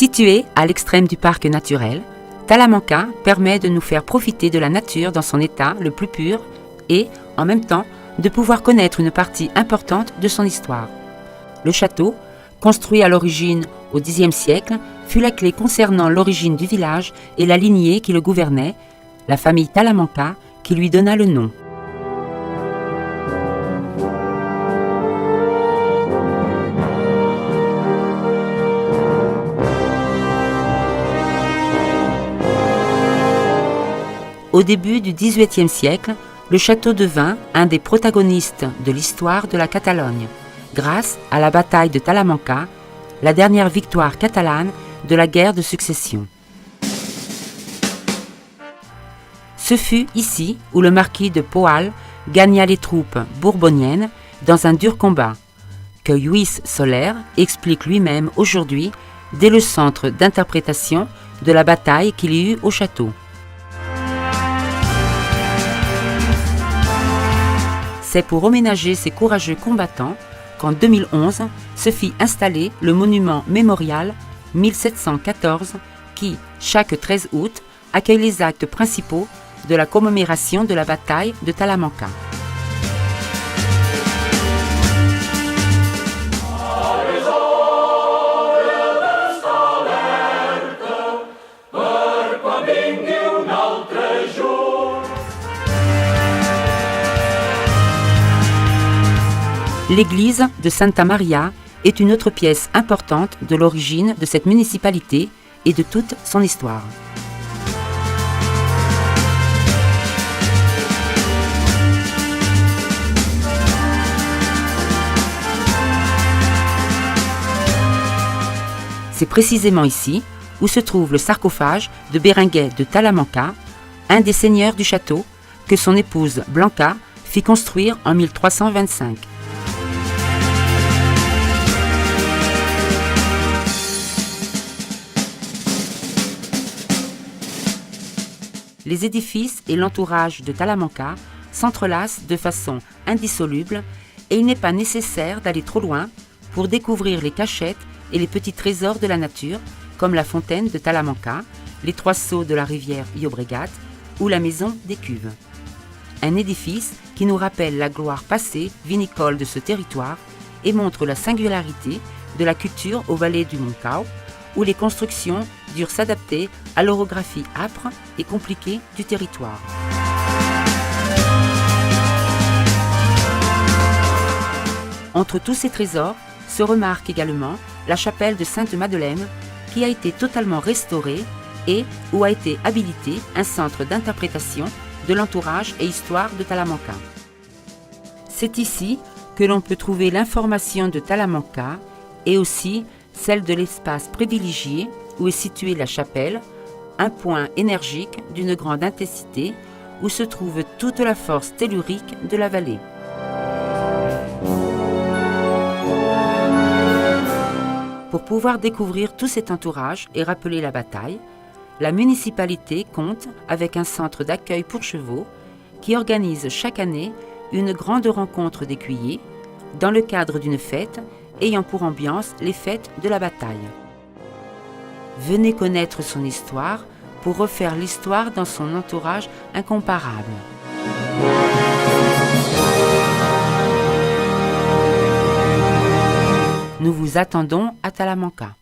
Situé à l'extrême du parc naturel, Talamanca permet de nous faire profiter de la nature dans son état le plus pur et, en même temps, de pouvoir connaître une partie importante de son histoire. Le château, construit à l'origine au Xe siècle, fut la clé concernant l'origine du village et la lignée qui le gouvernait, la famille Talamanca qui lui donna le nom. Au début du XVIIIe siècle, le château devint un des protagonistes de l'histoire de la Catalogne, grâce à la bataille de Talamanca, la dernière victoire catalane de la guerre de succession. Ce fut ici où le marquis de Poal gagna les troupes bourboniennes dans un dur combat, que Lluís Soler explique lui-même aujourd'hui dès le centre d'interprétation de la bataille qu'il y eut au château. C'est pour homénager ces courageux combattants qu'en 2011 se fit installer le monument mémorial 1714 qui, chaque 13 août, accueille les actes principaux de la commémoration de la bataille de Talamanca. L'église de Santa Maria est une autre pièce importante de l'origine de cette municipalité et de toute son histoire. C'est précisément ici où se trouve le sarcophage de Berenguer de Talamanca, un des seigneurs du château que son épouse Blanca fit construire en 1325. Les édifices et l'entourage de Talamanca s'entrelacent de façon indissoluble et il n'est pas nécessaire d'aller trop loin pour découvrir les cachettes et les petits trésors de la nature comme la fontaine de Talamanca, les 3 seaux de la rivière Llobregat ou la maison des Cuves. Un édifice qui nous rappelle la gloire passée vinicole de ce territoire et montre la singularité de la culture aux vallées du Montcau, où les constructions durent s'adapter à l'orographie âpre et compliquée du territoire. Entre tous ces trésors se remarque également la chapelle de Sainte-Madeleine qui a été totalement restaurée et où a été habilité un centre d'interprétation de l'entourage et histoire de Talamanca. C'est ici que l'on peut trouver l'information de Talamanca et aussi celle de l'espace privilégié où est située la chapelle, un point énergique d'une grande intensité où se trouve toute la force tellurique de la vallée. Pour pouvoir découvrir tout cet entourage et rappeler la bataille, la municipalité compte avec un centre d'accueil pour chevaux qui organise chaque année une grande rencontre d'écuyers dans le cadre d'une fête ayant pour ambiance les fêtes de la bataille. Venez connaître son histoire pour refaire l'histoire dans son entourage incomparable. Nous vous attendons à Talamanca.